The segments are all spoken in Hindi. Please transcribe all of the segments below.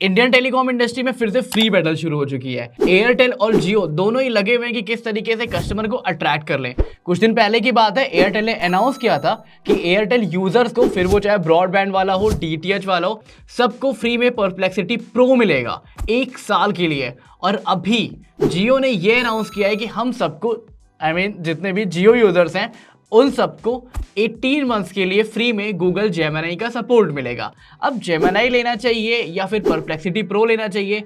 इंडियन टेलीकॉम इंडस्ट्री में फिर से फ्री बैटल शुरू हो चुकी है। एयरटेल और जियो दोनों ही लगे हुए हैं कि किस तरीके से कस्टमर को अट्रैक्ट कर लें। कुछ दिन पहले की बात है, एयरटेल ने अनाउंस किया था कि एयरटेल यूजर्स को, फिर वो चाहे ब्रॉडबैंड वाला हो, डीटीएच वाला हो, सबको फ्री में परप्लेक्सिटी प्रो मिलेगा 1 साल के लिए। और अभी जियो ने ये अनाउंस किया है कि हम सबको, जितने भी जियो यूजर्स हैं उन सबको 18 मंथ्स के लिए फ्री में गूगल जेमिनी का सपोर्ट मिलेगा। अब जेमिनी लेना चाहिए या फिर परप्लेक्सिटी प्रो लेना चाहिए,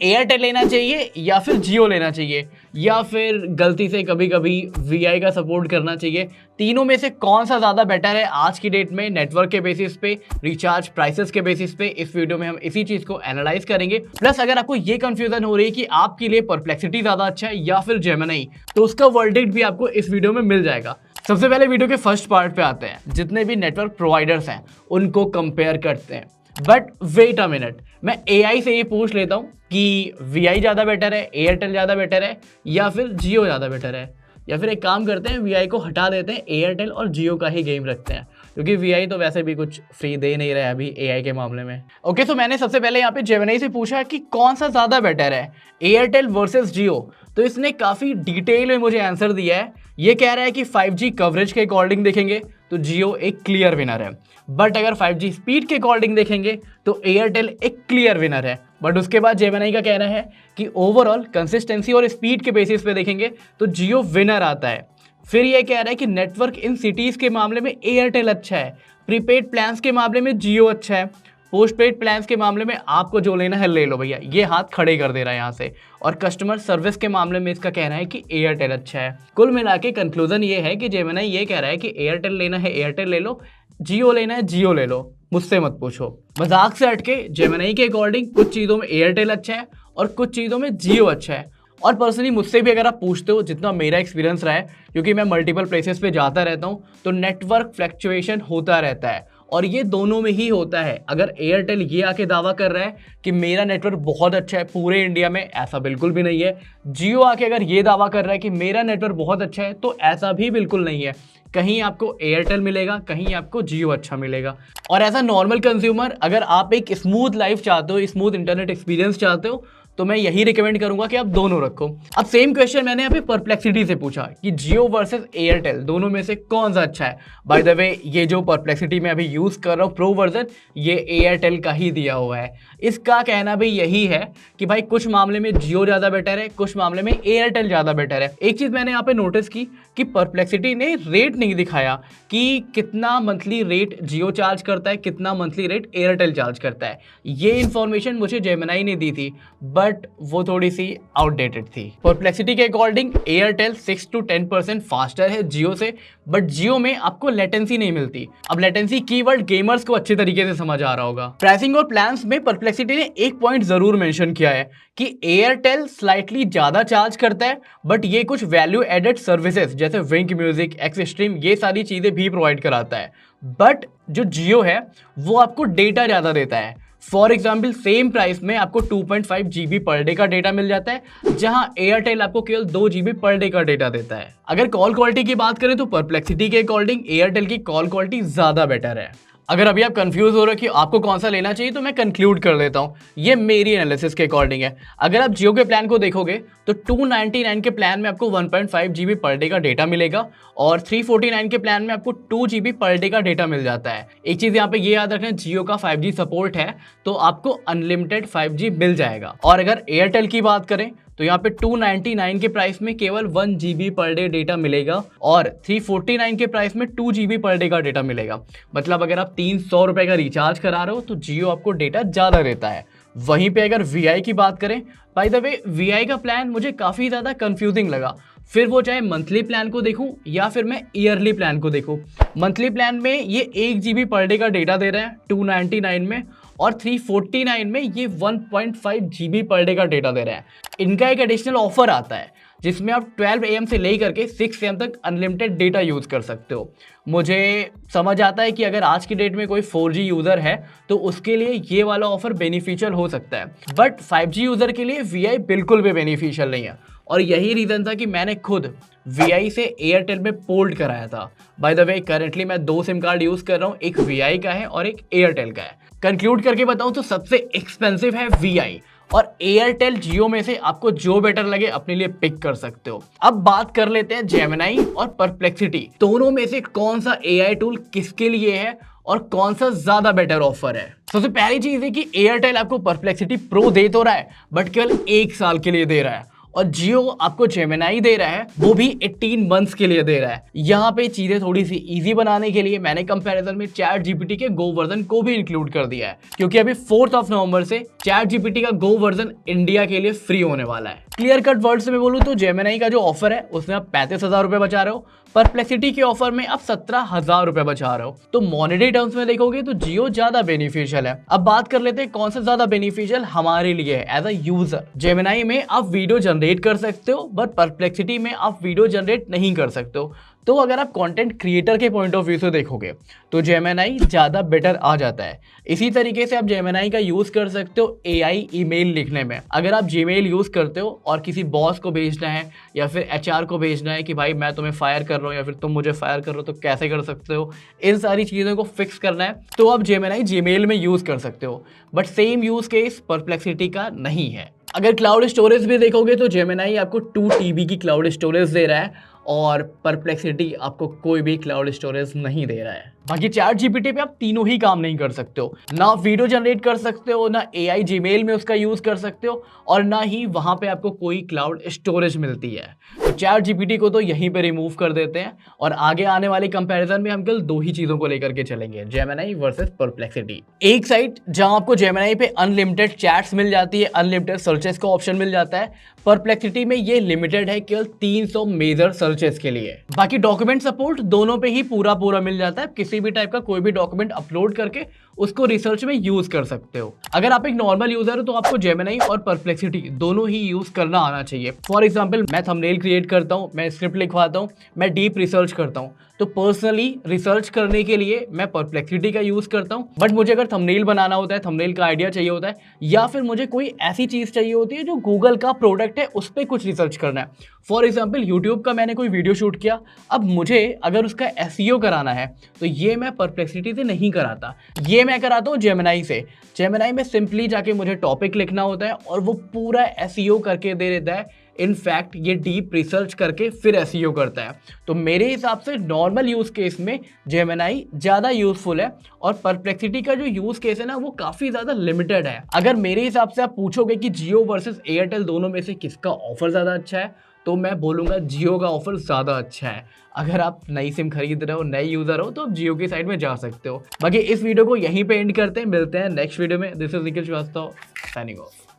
एयरटेल लेना चाहिए या फिर जियो लेना चाहिए, या फिर गलती से कभी कभी वीआई का सपोर्ट करना चाहिए, तीनों में से कौन सा ज़्यादा बेटर है आज की डेट में नेटवर्क के बेसिस पे, रिचार्ज प्राइसेस के बेसिस पे, इस वीडियो में हम इसी चीज़ को एनालाइज करेंगे। प्लस अगर आपको ये कंफ्यूजन हो रही है कि आपके लिए परप्लेक्सिटी ज़्यादा अच्छा है या फिर जेमिनी, तो उसका वर्डिक्ट भी आपको इस वीडियो में मिल जाएगा। सबसे पहले वीडियो के फर्स्ट पार्ट पे आते हैं। जितने भी नेटवर्क प्रोवाइडर्स हैं उनको कंपेयर करते हैं। बट वेट अ मिनट, मैं एआई से ये पूछ लेता हूँ कि वीआई ज़्यादा बेटर है, एयरटेल ज़्यादा बेटर है, या फिर जियो ज़्यादा बेटर है। या फिर एक काम करते हैं, वीआई को हटा देते हैं, एयरटेल और जियो का ही गेम रखते हैं, क्योंकि वीआई तो वैसे भी कुछ फ्री दे नहीं रहा है अभी एआई के मामले में। ओके, तो मैंने सबसे पहले यहाँ पे जेमिनी से पूछा कि कौन सा ज़्यादा बेटर है, एयरटेल वर्सेस जियो। तो इसने काफ़ी डिटेल में मुझे आंसर दिया है। ये कह रहा है कि 5G कवरेज के अकॉर्डिंग देखेंगे तो जियो एक क्लियर विनर है, बट अगर 5G स्पीड के अकॉर्डिंग देखेंगे तो एयरटेल एक क्लियर विनर है। बट उसके बाद जेमिनी का कहना है कि ओवरऑल कंसिस्टेंसी और स्पीड के बेसिस पे देखेंगे तो जियो विनर आता है। फिर ये कह रहा है कि नेटवर्क इन सिटीज़ के मामले में एयरटेल अच्छा है, प्रीपेड प्लान्स के मामले में जियो अच्छा है, पोस्ट पेड प्लान्स के मामले में आपको जो लेना है ले लो भैया, ये हाथ खड़े कर दे रहा है यहाँ से। और कस्टमर सर्विस के मामले में इसका कहना है कि एयरटेल अच्छा है। कुल मिला के कंक्लूजन ये है कि जेमिनी ये कह रहा है कि एयरटेल लेना है एयरटेल ले लो, जियो लेना है जियो ले लो, मुझसे मत पूछो। मजाक से हटके जेमिनी के अकॉर्डिंग कुछ चीज़ों में एयरटेल अच्छा है और कुछ चीज़ों में जियो अच्छा है। और पर्सनली मुझसे भी अगर आप पूछते हो, जितना मेरा एक्सपीरियंस रहा है, क्योंकि मैं मल्टीपल प्लेसेस पे जाता रहता हूँ, तो नेटवर्क फ्लैक्चुएशन होता रहता है और ये दोनों में ही होता है। अगर एयरटेल ये आके दावा कर रहा है कि मेरा नेटवर्क बहुत अच्छा है पूरे इंडिया में, ऐसा बिल्कुल भी नहीं है। जियो आके अगर ये दावा कर रहा है कि मेरा नेटवर्क बहुत अच्छा है, तो ऐसा भी बिल्कुल नहीं है। कहीं आपको एयरटेल मिलेगा, कहीं आपको जियो अच्छा मिलेगा। और एज अ नॉर्मल कंज्यूमर, अगर आप एक स्मूथ लाइफ चाहते हो, स्मूथ इंटरनेट एक्सपीरियंस चाहते हो, तो मैं यही रिकमेंड करूंगा कि आप दोनों रखो। अब सेम क्वेश्चन मैंने यहाँ पे परप्लेक्सिटी से पूछा कि जियो वर्सेस एयरटेल दोनों में से कौन सा अच्छा है। बाय द वे, ये जो परप्लेक्सिटी मैं अभी यूज कर रहा हूँ प्रो वर्जन, ये एयरटेल का ही दिया हुआ है। इसका कहना भी यही है कि भाई कुछ मामले में जियो ज़्यादा बेटर है, कुछ मामले में एयरटेल ज़्यादा बेटर है। एक चीज़ मैंने यहाँ पे नोटिस की कि परप्लेक्सिटी ने रेट नहीं दिखाया कि कितना मंथली रेट जियो चार्ज करता है, कितना मंथली रेट एयरटेल चार्ज करता है। ये इन्फॉर्मेशन मुझे जेमिनी ने दी थी, बट वो थोड़ी सी आउटडेटेड थी। परप्लेक्सिटी के अकॉर्डिंग एयरटेल 6 to 10% फास्टर है जियो से, बट जियो में आपको लेटेंसी नहीं मिलती। अब लेटेंसी कीवर्ड गेमर्स को अच्छे तरीके से समझ आ रहा होगा। प्राइसिंग और प्लान्स में परप्लेक्सिटी ने एक पॉइंट जरूर मेंशन किया है कि एयरटेल स्लाइटली ज्यादा चार्ज करता है, बट ये कुछ वैल्यू एडेड सर्विसेज जैसे विंक म्यूजिक, एक्स स्ट्रीम, ये सारी चीजें भी प्रोवाइड कराता है। बट जो जियो है वो आपको डेटा ज्यादा देता है। फॉर एग्जाम्पल, सेम प्राइस में आपको 2.5 GB पर डे का डेटा मिल जाता है, जहां एयरटेल आपको केवल 2 GB पर डे का डेटा देता है। अगर कॉल क्वालिटी की बात करें तो परप्लेक्सिटी के अकॉर्डिंग एयरटेल की कॉल क्वालिटी ज्यादा बेटर है। अगर अभी आप कंफ्यूज हो रहे हो कि आपको कौन सा लेना चाहिए, तो मैं कंक्लूड कर देता हूँ। ये मेरी एनालिसिस के अकॉर्डिंग है। अगर आप जियो के प्लान को देखोगे तो 299 के प्लान में आपको 1.5 GB पर डे का डेटा मिलेगा और 349 के प्लान में आपको 2 GB पर डे का डेटा मिल जाता है। एक चीज़ यहाँ पे ये याद रखना, जियो का 5G सपोर्ट है तो आपको अनलिमिटेड 5G मिल जाएगा। और अगर एयरटेल की बात करें तो यहाँ पे 299 के प्राइस में केवल 1 GB पर डे डेटा मिलेगा और 349 के प्राइस में 2 GB पर डे का डेटा मिलेगा। मतलब अगर आप 300 रुपए का रिचार्ज करा रहे हो तो जियो आपको डेटा ज़्यादा देता है। वहीं पे अगर वीआई की बात करें, बाय द वे वीआई का प्लान मुझे काफ़ी ज़्यादा कंफ्यूजिंग लगा। फिर वो चाहे मंथली प्लान को देखूं या फिर मैं ईयरली प्लान को देखूं। मंथली प्लान में ये 1 GB पर डे का डेटा दे रहे हैं 299 में, और 349 में ये 1.5 GB पर डे का डेटा दे रहे हैं। इनका एक एडिशनल ऑफर आता है जिसमें आप 12 AM से लेकर के 6 AM तक अनलिमिटेड डेटा यूज़ कर सकते हो। मुझे समझ आता है कि अगर आज की डेट में कोई 4G यूज़र है तो उसके लिए ये वाला ऑफर बेनिफिशियल हो सकता है, बट 5G यूज़र के लिए वीआई बिल्कुल भी बेनिफिशियल नहीं है। और यही रीज़न था कि मैंने खुद वीआई से एयरटेल में पोर्ट कराया था। बाय द वे, करेंटली मैं 2 सिम कार्ड यूज़ कर रहा हूँ, एक वीआई का है और एक एयरटेल का है। कंक्लूड करके बताऊं तो सबसे एक्सपेंसिव है VI, और एयरटेल जियो में से आपको जो बेटर लगे अपने लिए पिक कर सकते हो। अब बात कर लेते हैं जेमिनी और परप्लेक्सिटी, दोनों में से कौन सा AI टूल किसके लिए है और कौन सा ज्यादा बेटर ऑफर है। सबसे पहली चीज है कि एयरटेल आपको परप्लेक्सिटी प्रो दे तो रहा है बट केवल 1 साल के लिए दे रहा है, और जियो आपको जेमिनी दे रहा है वो भी 18 मंथ्स के लिए दे रहा है। यहाँ पे चीजें थोड़ी सी इजी बनाने के लिए मैंने कंपैरिजन में चैट जीपीटी के गो वर्जन को भी इंक्लूड कर दिया है, क्योंकि अभी 4 नवंबर से चैट जीपीटी का गो वर्जन इंडिया के लिए फ्री होने वाला है। क्लियर कट वर्ड्स में बोलूं तो जेमिनी का जो ऑफर है उसमें आप 35,000 रुपए बचा रहे हो, परप्लेक्सिटी के ऑफर में आप 17,000 रुपए बचा रहे हो। तो मॉनेटरी टर्म्स में देखोगे तो जियो ज्यादा बेनिफिशियल है। अब बात कर लेते हैं कौन सा ज्यादा बेनिफिशियल हमारे लिए है एज अ यूजर। जेमिनी में आप वीडियो जनरेट कर सकते हो बट परप्लेक्सिटी में आप वीडियो जनरेट नहीं कर सकते हो। तो अगर आप कंटेंट क्रिएटर के पॉइंट ऑफ व्यू से देखोगे तो जेमिनी ज़्यादा बेटर आ जाता है। इसी तरीके से आप जेमिनी का यूज़ कर सकते हो AI ईमेल लिखने में। अगर आप जीमेल यूज़ करते हो और किसी बॉस को भेजना है या फिर HR को भेजना है कि भाई मैं तुम्हें फायर कर रहा हूँ या फिर तुम मुझे फायर कर रहे हो तो कैसे कर सकते हो, इन सारी चीज़ों को फिक्स करना है तो आप जेमिनी जीमेल में यूज़ कर सकते हो। But same use case perplexity का नहीं है। अगर क्लाउड स्टोरेज भी देखोगे तो जेमिनी आपको 2 TB की क्लाउड स्टोरेज दे रहा है और परप्लेक्सिटी आपको कोई भी क्लाउड स्टोरेज नहीं दे रहा है। बाकी चैट जीपीटी पे आप तीनों ही काम नहीं कर सकते हो, ना वीडियो जनरेट कर सकते हो, ना AI जीमेल में उसका यूज कर सकते हो, और ना ही वहां पे आपको कोई क्लाउड स्टोरेज मिलती है। तो चैट जीपीटी को तो यहीं पे रिमूव कर देते हैं और आगे आने वाले कंपैरिजन में हम कल 2 ही चीजों को लेकर के चलेंगे, जेमिनी वर्सेस परप्लेक्सिटी। एक साइड जहां आपको जेमिनी पे अनलिमिटेड चैट्स मिल जाती है, अनलिमिटेड सर्चेस का ऑप्शन मिल जाता है, परप्लेक्सिटी में ये लिमिटेड है केवल 300 मेजर सर्चेस के लिए। बाकी डॉक्यूमेंट सपोर्ट दोनों पे ही पूरा मिल जाता है, किसी भी टाइप का कोई भी डॉक्यूमेंट अपलोड करके उसको रिसर्च में यूज कर सकते हो। अगर आप एक नॉर्मल यूजर हो तो आपको जेमिनी और परप्लेक्सिटी दोनों ही यूज करना आना चाहिए। फॉर एग्जांपल मैं थंबनेल क्रिएट करता हूँ, मैं स्क्रिप्ट लिखवाता हूँ, मैं डीप रिसर्च करता हूँ, तो पर्सनली रिसर्च करने के लिए मैं परप्लेक्सिटी का यूज करता हूँ। बट मुझे अगर थंबनेल बनाना होता है, थंबनेल का आइडिया चाहिए होता है, या फिर मुझे कोई ऐसी चीज चाहिए होती है जो गूगल का प्रोडक्ट है उस पर कुछ रिसर्च करना है, फॉर एग्जाम्पल यूट्यूब का मैंने कोई वीडियो शूट किया, अब मुझे अगर उसका SEO कराना है तो ये मैं परप्लेक्सिटी से नहीं कराता, ये मैं कराता हूँ जेमिनी से। जेमिनी में सिंपली जाके मुझे टॉपिक लिखना होता है और वो पूरा SEO करके दे देता है। इनफैक्ट ये डीप रिसर्च करके फिर SEO करता है। तो मेरे हिसाब से नॉर्मल यूज केस में जेमिनी ज़्यादा यूजफुल है और परप्लेक्सिटी का जो यूज केस है ना वो काफ़ी ज़्यादा लिमिटेड है। अगर मेरे हिसाब से आप पूछोगे कि जियो वर्सेस एयरटेल दोनों में से किसका ऑफर ज़्यादा अच्छा है तो मैं बोलूँगा जियो का ऑफर ज़्यादा अच्छा है। अगर आप नई सिम खरीद रहे हो, नए यूज़र हो, तो आप जियो की साइड में जा सकते हो। बाकी इस वीडियो को यहीं पे एंड करते हैं, मिलते हैं नेक्स्ट वीडियो में। This is Nikhil Srivastava, signing of.